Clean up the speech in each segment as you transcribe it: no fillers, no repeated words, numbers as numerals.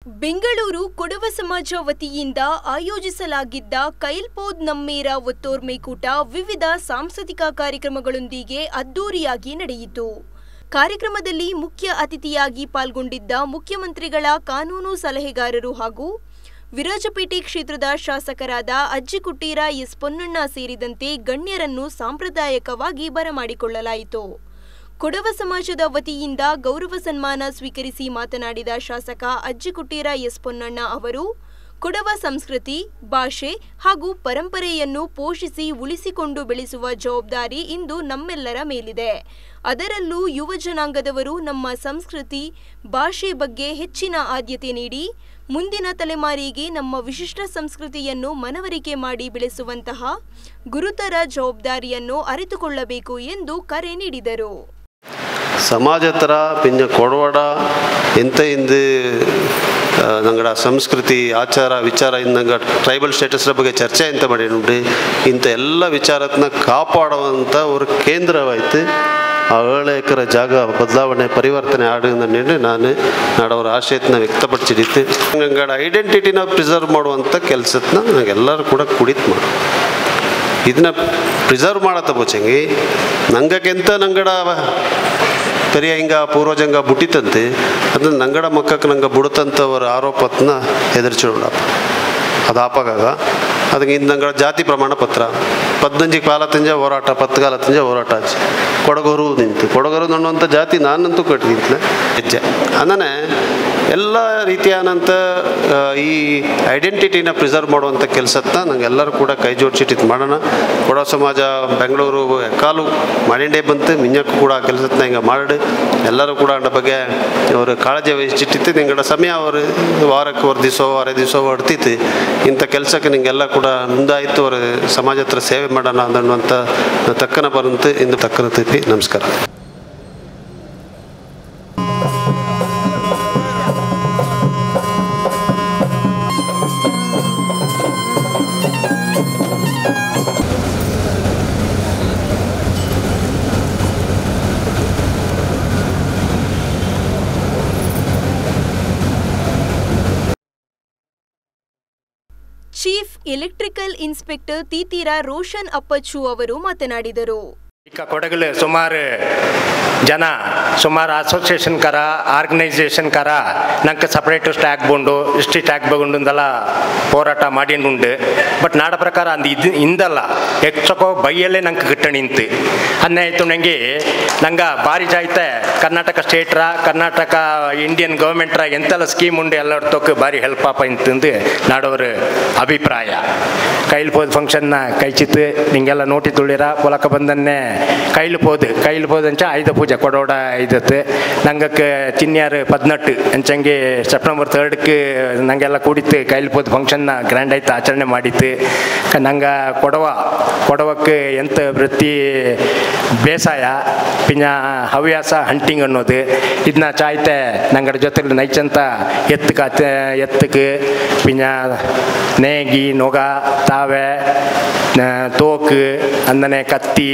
ಬೆಂಗಳೂರು ಕೊಡವ ಸಮಾಜ ವತಿಯಿಂದ ಆಯೋಜಿಸಲಾಗಿದ್ದ ಕೈಲ್ಪೋದ್ ನಮ್ಮೇರ ಒತ್ತೋರ್ಮೆಕೂಟ ವಿವಿಧ ಸಾಂಸ್ಕೃತಿಕ ಕಾರ್ಯಕ್ರಮಗಳೊಂದಿಗೆ ಅದ್ದೂರಿಯಾಗಿ ನಡೆಯಿತು. ಕಾರ್ಯಕ್ರಮದಲ್ಲಿ ಮುಖ್ಯ ಅತಿಥಿಯಾಗಿ ಪಾಲ್ಗೊಂಡಿದ್ದ ಮುಖ್ಯಮಂತ್ರಿಗಳ ಕಾನೂನು ಸಲಹೆಗಾರರು ಹಾಗೂ ವಿರಾಜಪೇಟೆ ಕ್ಷೇತ್ರದ ಶಾಸಕರಾದ ಅಜ್ಜಿಕುಟ್ಟೀರ ಎಸ್ ಪೊನ್ನಣ್ಣ ಸೇರಿದಂತೆ ಗಣ್ಯರನ್ನು ಸಾಂಪ್ರದಾಯಿಕವಾಗಿ ಬರಮಾಡಿಕೊಳ್ಳಲಾಯಿತು. ಕೊಡವ ಸಮಾಜದ ವತಿಯಿಂದ ಗೌರವ ಸನ್ಮಾನ ಸ್ವೀಕರಿಸಿ ಮಾತನಾಡಿದ ಶಾಸಕ ಅಜ್ಜಿಕುಟ್ಟೀರ ಎಸ್ ಪೊನ್ನಣ್ಣ ಅವರು, ಕೊಡವ ಸಂಸ್ಕೃತಿ, ಭಾಷೆ ಹಾಗೂ ಪರಂಪರೆಯನ್ನು ಪೋಷಿಸಿ ಉಳಿಸಿಕೊಂಡು ಬೆಳೆಸುವ ಜವಾಬ್ದಾರಿ ಇಂದು ನಮ್ಮೆಲ್ಲರ ಮೇಲಿದೆ. ಅದರಲ್ಲೂ ಯುವ ಜನಾಂಗದವರು ನಮ್ಮ ಸಂಸ್ಕೃತಿ, ಭಾಷೆ ಬಗ್ಗೆ ಹೆಚ್ಚಿನ ಆದ್ಯತೆ ನೀಡಿ ಮುಂದಿನ ತಲೆಮಾರಿಗೆ ನಮ್ಮ ವಿಶಿಷ್ಟ ಸಂಸ್ಕೃತಿಯನ್ನು ಮನವರಿಕೆ ಮಾಡಿ ಬೆಳೆಸುವಂತಹ ಗುರುತರ ಜವಾಬ್ದಾರಿಯನ್ನು ಅರಿತುಕೊಳ್ಳಬೇಕು ಎಂದು ಕರೆ ನೀಡಿದರು. ಸಮಾಜತರ ಪಿಂಜ ಕೊಡವಾಡ ಎಂತ ಇಂದು ನಂಗಡ ಸಂಸ್ಕೃತಿ ಆಚಾರ ವಿಚಾರ ಇಂದಂಗ ಟ್ರೈಬಲ್ ಸ್ಟೇಟಸ್ರ ಬಗ್ಗೆ ಚರ್ಚೆ ಎಂತ ಮಾಡಿ ಇಂಥ ಎಲ್ಲ ವಿಚಾರತನ ಕಾಪಾಡುವಂಥ ಒಂದು ಕೇಂದ್ರವಾಯ್ತು. ಆ 7 ಎಕರೆ ಜಾಗ ಬದಲಾವಣೆ ಪರಿವರ್ತನೆ ಆಡೋದನ್ನು ನಾನು ನಾಡವರ ಆಶಯತನ ವ್ಯಕ್ತಪಡಿಸಿದ್ದು ನಂಗಡ ಐಡೆಂಟಿಟಿನ ಪ್ರಿಸರ್ವ್ ಮಾಡುವಂಥ ಕೆಲಸತನ ನಾಗೆಲ್ಲರೂ ಕೂಡ ಕುಡಿತು ಮಾಡಿ ಇದನ್ನ ಪ್ರಿಸರ್ವ್ ಮಾಡತ್ತ ಬೋಚಂಗಿ ನಂಗಕ್ಕೆಂತ ನಂಗಡ ಪೆರಿಯ ಹಿಂಗ ಪೂರ್ವಜಂಗ ಬುಟ್ಟಿತಂತೆ ಅದನ್ನು ನಂಗಡ ಮಕ್ಕಕ್ಕೆ ನಂಗೆ ಬುಡತಂತವರ ಆರೋಪತನ ಎದುರಿಸಿಡಪ್ಪ ಅದು ಆಪಾಗ ಅದಕ್ಕೆ ಇಂದು ನಂಗಡ ಜಾತಿ ಪ್ರಮಾಣ ಪತ್ರ 15 ಕಾಲತ್ತಿಂಜ ಹೋರಾಟ 10 ಕಾಲತ್ತಿಂಜ ಹೋರಾಟ ಆಚೆ ಕೊಡಗರು ನಿಂತು ಕೊಡಗರು ಅನ್ನುವಂಥ ಜಾತಿ ನಾನಂತೂ ಕಟ್ಟಿದ್ಲೆ ಹೆಜ್ಜೆ ಅಂದರೆ ಎಲ್ಲ ರೀತಿಯಾದಂಥ ಈ ಐಡೆಂಟಿಟಿನ ಪ್ರಿಸರ್ವ್ ಮಾಡುವಂಥ ಕೆಲಸತ್ತ ನಂಗೆಲ್ಲರೂ ಕೂಡ ಕೈ ಜೋಡಿಸಿಟ್ಟಿದ್ದು ಮಾಡೋಣ. ಕೊಡವ ಸಮಾಜ ಬೆಂಗಳೂರು ಕಾಲು ಮಾಡಿಂಡೇ ಬಂತು ಮಿಂಜಕ್ಕೂ ಕೂಡ ಆ ಕೆಲಸನ ಹಿಂಗೆ ಮಾಡಿ ಎಲ್ಲರೂ ಕೂಡ ಅದ್ರ ಬಗ್ಗೆ ಅವರು ಕಾಳಜಿ ವಹಿಸಿಟ್ಟಿತ್ತು. ನಿಂಗಡ ಸಮಯ ಅವರು ವಾರಕ್ಕೆ 1 ದಿವಸ ಹೊಡ್ತಿತ್ತು ಇಂಥ ಕೆಲಸಕ್ಕೆ ನಿಂಗೆಲ್ಲ ಕೂಡ ಮುಂದಾಯಿತು ಅವ್ರ ಸಮಾಜ ಹತ್ರ ಸೇವೆ ಮಾಡೋಣ ಅನ್ನುವಂಥ ತಕ್ಕನ ಬರಂತೆ ಇಂದು ತಕ್ಕನ ತಿಪ್ಪಿ ನಮಸ್ಕಾರ. Chief electrical inspector Theethira Roshan Appachu ಅವರು ಮಾತನಾಡಿದರು. ಕೊಡಗಲು ಸುಮಾರು ಅಸೋಸಿಯೇಷನ್ ಕರ ಆರ್ಗನೈಸೇಷನ್ ಕರ ನಂಗೆ ಸಪ್ರೇಟ್ ಸ್ಟ್ಯಾಕ್ ಬೋಂಡು ಇಷ್ಟು ಸ್ಟ್ಯಾಕ್ ಬಗೊಂಡೆಲ್ಲ ಹೋರಾಟ ಮಾಡಿಂಡು ಬಟ್ ನಾಡ ಪ್ರಕಾರ ಅಂದು ಇಂದಲ್ಲ ಹೆಚ್ಚಕೋ ಬೈಯಲ್ಲೇ ನಂಗೆ ಗಿಟ್ಟ ನಿಂತು ಅನ್ನಾಯ್ತು ನಂಗೆ ಭಾರಿ ಜಾಯ್ತೆ ಕರ್ನಾಟಕ ಸ್ಟೇಟ್ರ ಕರ್ನಾಟಕ ಇಂಡಿಯನ್ ಗೌರ್ಮೆಂಟ್ರ ಎಂತೆಲ್ಲ ಸ್ಕೀಮ್ ಉಂಡು ಎಲ್ಲರ ತೊಕ್ಕ ಭಾರಿ ಹೆಲ್ಪ್ ಆಪ ಇಂತಂದು ನಾಡೋರು ಅಭಿಪ್ರಾಯ. ಕೈಲ್ಪೋದ್ ಫಂಕ್ಷನ್ನ ಕೈಚಿತ್ತು ನಿಂಗೆಲ್ಲ ನೋಟಿ ತುಳಿರ ಪೊಲಕ ಬಂದನ್ನೇ ಕೈಲು ಅಂಚ ಆಯುಧ ಪೂಜೆ ಕೊಡೋಡ ಐದತ್ತು ನಂಗಕ್ಕೆ ಚಿನ್ಯಾರು 18 ಅಂಚಂಗೆ ಸೆಪ್ಟೆಂಬರ್ 3ಕ್ಕೆ ನಂಗೆಲ್ಲ ಕೂಡಿತ್ತು ಕೈಲ್ಪೋದ್ ಫಂಕ್ಷನ್ನ ಗ್ರ್ಯಾಂಡ್ ಆಯ್ತು ಆಚರಣೆ ಮಾಡಿತ್ತು. ನಂಗೆ ಕೊಡವಕ್ಕೆ ಎಂತ ವೃತ್ತಿ ಬೇಸಾಯ ಪಿಂಜ ಹವ್ಯಾಸ ಹಂಟಿಂಗ್ ಅನ್ನೋದು ಇದನ್ನ ಚಾಯ್ತೆ ನಂಗಡ ಜೊತೆಲಿ ನೈಚಂತ ಎತ್ತಕ್ಕೆ ಪಿಂಜ ನೇಗಿ ನೊಗ ತಾವೆ ತೋಕು ಅಂದನೆ ಕತ್ತಿ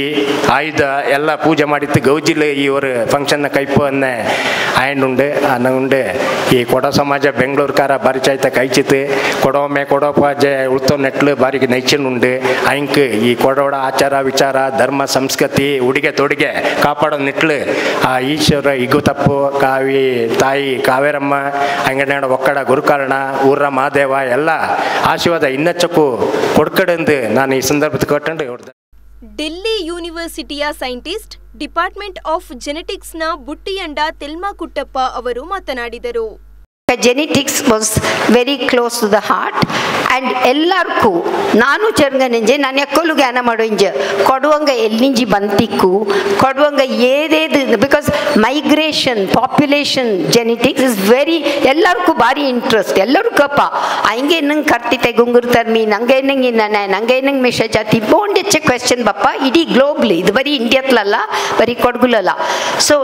ಆಯುಧ ಎಲ್ಲ ಪೂಜೆ ಮಾಡಿತ್ತು ಗೌಜಿಲ್ ಈ ஒரு ಫಂಕ್ಷನ್ನ ಕೈಪನ್ನೇ ಆಯಂಡುಂಡು ಅನ್ನುಂಡು ಈ ಕೊಡ ಸಮಾಜ ಬೆಂಗಳೂರುಕಾರ ಬಾರಿ ಚಾಯ್ತ ಕೈಚಿತ್ತು ಕೊಡೊಮ್ಮೆ ಕೊಡೋಪಾಜೆ ಉಳ್ತೋ ನೆಟ್ಲು ಬಾರಿಗೆ ನೈಚಿನುಂಡು ಅಯ್ಕ ಈ ಕೊಡೋಡ ಆಚಾರ ವಿಚಾರ ಧರ್ಮ ಸಂಸ್ಕೃತಿ ಉಡುಗೆ ತೊಡುಗೆ ಕಾಪಾಡೋ ನಿಟ್ಲು ಆ ಈಶ್ವರ ಇಗು ತಪ್ಪು ಕಾವಿ ತಾಯಿ ಕಾವೇರಮ್ಮ ಅಂಗಡಿಯಾಡ ಒಕ್ಕಡ ಗುರುಕಾರಣ ಊರ ಮಹಾದೇವ ಎಲ್ಲ ಆಶೀರ್ವಾದ ಇನ್ನಚ್ಚಕ್ಕೂ ಕೊಡ್ಕಡೆಂದು ನಾನು ಈ ಸಂದರ್ಭದ ಕೊಟ್ಟಂಡು ಹೇಳ್ದೆ. ಡೆಲ್ಲಿ ಯೂನಿವರ್ಸಿಟಿಯ ಸೈಂಟಿಸ್ಟ್ ಡಿಪಾರ್ಟ್ಮೆಂಟ್ ಆಫ್ ಜೆನೆಟಿಕ್ಸ್ನ ಬುಟ್ಟಿಯಂಡ ತೆಲ್ಮಾ ಕುಟ್ಟಪ್ಪ ಅವರು ಮಾತನಾಡಿದರು. Genetics was very close to the heart and ಎಲ್ಲರಿಗೂ ನಾನು ಚೆರ್ಗನೆಂಜೆ ನಾನು ಎಕ್ಕಲು ಜ್ಞಾನ ಮಾಡೋಂಜೆ ಕೊಡುವಂಗ ಎಲ್ಲಿಂಜಿ ಬಂತಿಕ್ಕು ಕೊಡುವಂಗ ಏದೇದು because migration population genetics is very ಎಲ್ಲರಿಗೂ ಭಾರಿ ಇಂಟ್ರೆಸ್ಟ್ ಎಲ್ಲರೂ ಕಪ್ಪ ಹಂಗೆ ನಂಗೆ ಕರ್ತಿತೆ ಗುಂಗುರು ತರ್ಮಿ ನಂಗೆ ಏನಂಗೆ ನಂಗೆ ಏನಂಗೆ ಮಿಷ ಜಾತಿ ಬೋಂಡೆಚ್ಚೆ ಕ್ವೆಶ್ಚನ್ ಬಪ್ಪ ಇಡೀ ಗ್ಲೋಬ್ಲಿ ಇದು ಬರೀ ಇಂಡಿಯಾತ್ಲಲ್ಲ ಬರೀ ಕೊಡಗುಲಲ್ಲ. ಸೊ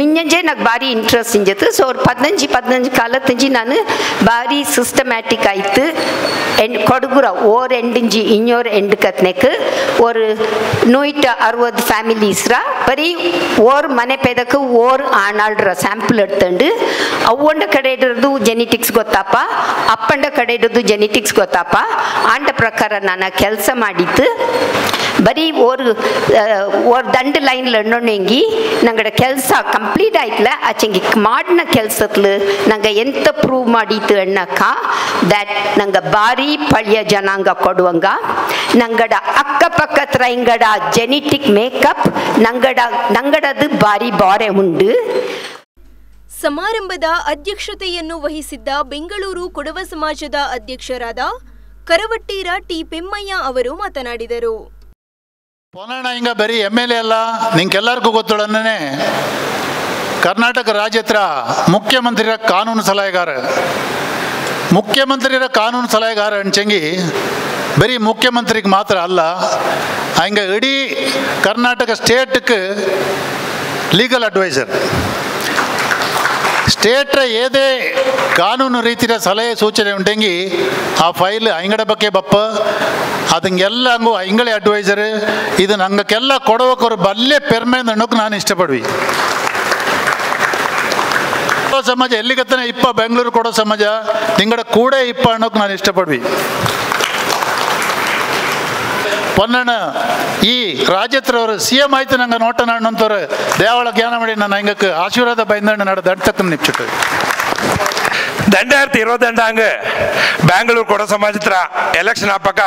ಮಿಂಜೆ ನಂಗೆ ಭಾರಿ ಇಂಟ್ರೆಸ್ಟ್ ಇಂಜತ್ತು. ಸೊ ಅವ್ರು 15 ಕಾಲತ್ತಂಜಿ ನಾನು ಭಾರಿ ಸಿಸ್ಟಮ್ಯಾಟಿಕ್ ಆಯ್ತು ಕೊಡಗುರ ಓರ್ ಎಂಡಿಂಜಿ ಇನ್ನೋರ್ ಎಂಡು ಕತ್ನೆಕ್ ஒரு 160 ಫ್ಯಾಮಿಲೀಸ್ರ ಬರೀ ಓರ್ ಮನೆ ಪೆದಕ್ಕೆ ಓರ್ ಆಣಾಳ್ರ ಸ್ಯಾಂಪಲ್ ಎಡ್ತಂಡು ಅವ್ವಂಡ ಕಡೆ ಇಡೋದು ಜೆನೆಟಿಕ್ಸ್ ಗೊತ್ತಪ್ಪ ಅಪ್ಪಂಡ ಕಡೆ ಇಡೋದು ಜೆನೆಟಿಕ್ಸ್ ಗೊತ್ತಪ್ಪ ಆಂಡ ಪ್ರಕಾರ ನಾನು ಕೆಲಸ ಮಾಡಿದ್ದು ಬರೀ ಓರ್ ದಂಡು ಲೈನ್ಲ ಎಣ್ಣೊಣ್ಣೆಂಗಿ ನಂಗಡ ಕೆಲಸ ಕಂಪ್ಲೀಟ್ ಆಯ್ತಲ ಆಚೆಂಗಿ ಮಾಡಿನ ಕೆಲಸತ್ಲು ನಂಗೆ ಎಂತ ಪ್ರೂವ್ ಮಾಡಿತ್ತು ಅಣ್ಣಕ್ಕ ದ್ಯಾಟ್ ನಂಗೆ ಭಾರಿ ಪಳ್ಯ ಜನಾಂಗ ಕೊಡುವಂಗ ನಂಗಡ ಅಕ್ಕಪಕ್ಕತ್ರ ಇಂಗಡ ಜೆನೆಟಿಕ್ ಮೇಕಪ್ ನಂಗಡದು ಭಾರಿ ಬಾರೆ ಉಂಡು. ಸಮಾರಂಭದ ಅಧ್ಯಕ್ಷತೆಯನ್ನು ವಹಿಸಿದ್ದ ಬೆಂಗಳೂರು ಕೊಡವ ಸಮಾಜದ ಅಧ್ಯಕ್ಷರಾದ ಕರವಟ್ಟೀರ ಟಿ ಪೆಮ್ಮಯ್ಯ ಅವರು ಮಾತನಾಡಿದರು. ಪೊನ್ನಣ್ಣ ಹಿಂಗ ಬರೀ MLA ಅಲ್ಲ, ನಿಂಗೆಲ್ಲರಿಗೂ ಗೊತ್ತೊಳನೇ ಕರ್ನಾಟಕ ರಾಜ್ಯತ್ರ ಮುಖ್ಯಮಂತ್ರಿರ ಕಾನೂನು ಸಲಹೆಗಾರ ಅಂಚಂಗಿ ಬರೀ ಮುಖ್ಯಮಂತ್ರಿಗೆ ಮಾತ್ರ ಅಲ್ಲ, ಹಂಗೆ ಇಡೀ ಕರ್ನಾಟಕ ಸ್ಟೇಟ್ಗೆ ಲೀಗಲ್ ಅಡ್ವೈಸರ್. ಸ್ಟೇಟ್ರ ಏದೇ ಕಾನೂನು ರೀತಿಯ ಸಲಹೆ ಸೂಚನೆ ಉಂಟೆಂಗಿ ಆ ಫೈಲ್ ಅಂಗಡ ಬಗ್ಗೆ ಬಪ್ಪ ಅದಂಗೆಲ್ಲ ಹಂಗು ಅಂಗಳೆ ಅಡ್ವೈಸರ್ ಇದು ನಂಗೆಲ್ಲ ಕೊಡೋಕರು ಬಲ್ಲೆ ಪೆರ್ಮೆ ಅನ್ನೋಕೆ ನಾನು ಇಷ್ಟಪಡ್ವಿ. ಸಮಾಜ ಎಲ್ಲಿಗತ್ತನೆ ಇಪ್ಪ ಬೆಂಗಳೂರು ಕೊಡೋ ಸಮಾಜ ನಿಂಗಡ ಕೂಡ ಇಪ್ಪ ಅನ್ನೋಕೆ ನಾನು ಇಷ್ಟಪಡ್ವಿ. ಪೊನ್ನಣ್ಣ ಈ ರಾಜ್ಯತ್ರವರು CM ಆಯ್ತು ನಂಗೆ ನೋಟ ನಾಡಂತವ್ರು ದೇವಳ ಜ್ಞಾನ ಮಾಡಿ ನಾನು ಹಂಗಕ್ಕೆ ಆಶೀರ್ವಾದ ಬೈಂದಣ್ಣ ನಾಡು ದಂಡತಕ್ಕ ನಿಪ್ಚಿಟ್ಟು ದಂಡ ಇರೋದಂಡ ಹಂಗೆ ಬೆಂಗಳೂರು ಕೊಡೋ ಸಮಾಜತ್ರ ಎಲೆಕ್ಷನ್ ಹಾಪಕ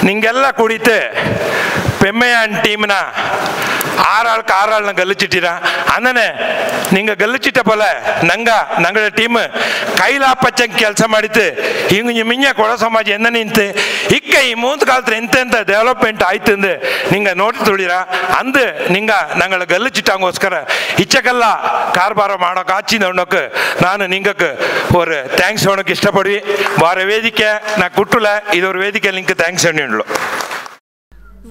ನಿಂಗೆಲ್ಲ ಕುಡಿತು ಪೆಮ್ಮೆಯ ಟೀಮ್ನ ஆறாளுக்கு கல்லிச்சிட்டா அண்ணனே நீங்க கல்லிச்சிட்ட போல நங்கள டீம் கைலாப்பச்சಂ ಕೆಲಸ ಮಾಡಿತ್ತು ಹಿಂಗೆ ಮಿಂಜ ಕೊಡ ಸಮಾಜ ಎಂದ ನಿಂತು ಇಕ್ಕ ಈ ಮೂಂದು ಕಾಲತ್ರ ಎಂತೆಂತ ಡೆವಲಪ್ಮೆಂಟ್ ಆಯ್ತು ಅಂದು ನಿಂಗೆ ನೋಡಿ ತುಳಿರ ಅಂದು ನಂಗಳ ಗಲ್ಲಿச்சிட்டாங்கோஸ்கರ ಇಚ್ಚಕಲ್ಲ ಕಾರ್ಬಾರ ಮಾಡೋಕೆ ಆಚಿಂದ ಉಣ್ಣೋಕೆ ನಾನು ನಿಂಗಕ್ಕೆ ஒரு ಥ್ಯಾಂಕ್ಸ್ ಹೇಳೋಕೆ ಇಷ್ಟಪಡ್ವಿ. ವಾರ ವೇದಿಕೆ ನಾ ಕುಟ್ಟುಲ ಇದೊರು ವೇದಿಕೆ ನಿಂಗೆ ಥ್ಯಾಂಕ್ಸ್ ಹೇಳಲು.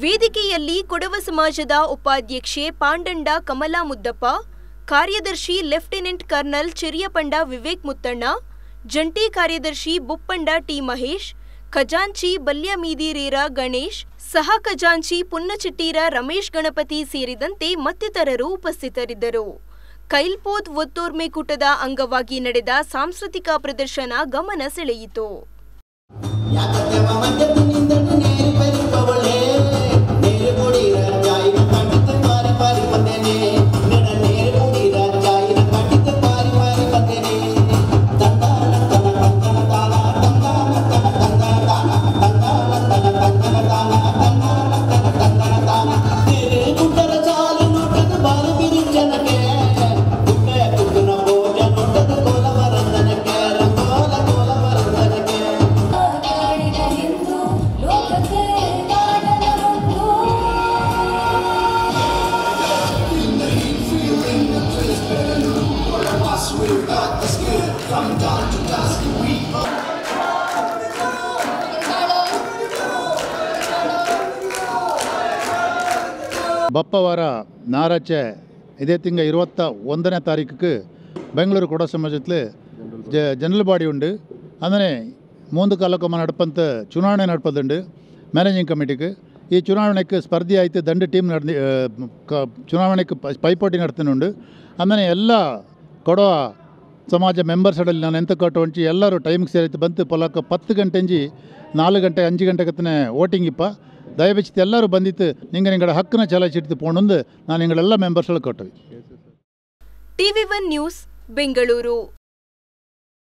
ವೇದಿಕೆಯಲ್ಲಿ ಕೊಡವ ಸಮಾಜದ ಉಪಾಧ್ಯಕ್ಷೆ ಪಾಂಡಂಡ ಕಮಲಾ ಮುದ್ದಪ್ಪ, ಕಾರ್ಯದರ್ಶಿ ಲೆಫ್ಟಿನೆಂಟ್ ಕರ್ನಲ್ ಚೆರಿಯಪಂಡ ವಿವೇಕ್ ಮುತ್ತಣ್ಣ, ಜಂಟಿ ಕಾರ್ಯದರ್ಶಿ ಬುಪ್ಪಂಡ ಟಿ ಮಹೇಶ್, ಖಜಾಂಚಿ ಬಲ್ಯಮೀದಿರೇರ ಗಣೇಶ್, ಸಹ ಖಜಾಂಚಿ ಪುನ್ನಚಿಟ್ಟೀರ ರಮೇಶ್ ಗಣಪತಿ ಸೇರಿದಂತೆ ಮತ್ತಿತರರು ಉಪಸ್ಥಿತರಿದ್ದರು. ಕೈಲ್ಪೋದ್ ಒತ್ತೋರ್ಮೆಕೂಟದ ಅಂಗವಾಗಿ ನಡೆದ ಸಾಂಸ್ಕೃತಿಕ ಪ್ರದರ್ಶನ ಗಮನ ಸೆಳೆಯಿತು. ಬಪ್ಪವಾರ ನಾರಾಚೆ ಇದೇ ತಿಂಗ 21ನೇ ತಾರೀಖುக்கு ಬೆಂಗಳೂರು ಕೊಡ ಸಮಾಜத்தில் ಜನರಲ್ ಬಾಡಿ ಉಂಡು. ಅಂದರೆ 3 ಕಾಲಕ್ಕೊಮ್ಮೆ ನಡಪಂತ ಚುನಾವಣೆ ನಡಪದುಂಡು ಮ್ಯಾನೇಜಿಂಗ್ ಕಮಿಟಿಗೆ. ಈ ಚುನಾವಣೆಗೆ ಸ್ಪರ್ಧೆ ಆಯ್ತು ದಂಡು ಟೀಮ್ ಚುನಾವಣೆಗೆ ಪೈಪೋಟಿ ನಡ್ತನುಂಡು. ಅಂದರೆ ಎಲ್ಲ ಕೊಡೋ ಸಮಾಜ ಮೆಂಬರ್ಸ್ಗಳಲ್ಲಿ ನಾನು ಎಂತ ಕಟ್ಟುವಂಚಿ ಎಲ್ಲರೂ ಟೈಮಿಗೆ ಸೇರಿತ್ತು ಬಂತು ಪೊಲಕ 10 ಗಂಟೆಂಜಿ 4 ಗಂಟೆ 5 ಗಂಟೆಗತ್ತನೆ ವೋಟಿಂಗ್ ಇಪ್ಪ ದಯವಿಟ್ಟು ಎಲ್ಲರೂ ಬಂದಿತ್ತು ನಿಂಗಡ ಹಕ್ಕನ್ನ ಚಲಾಯಿಸಿಟ್ಟು ಪೋಣೊಂದು ನಾನು ನಿಂಗಳೆಲ್ಲ ಮೆಂಬರ್ಸ್ಗಳು ಕೊಟ್ಟವಿ. TV1 news Bengaluru.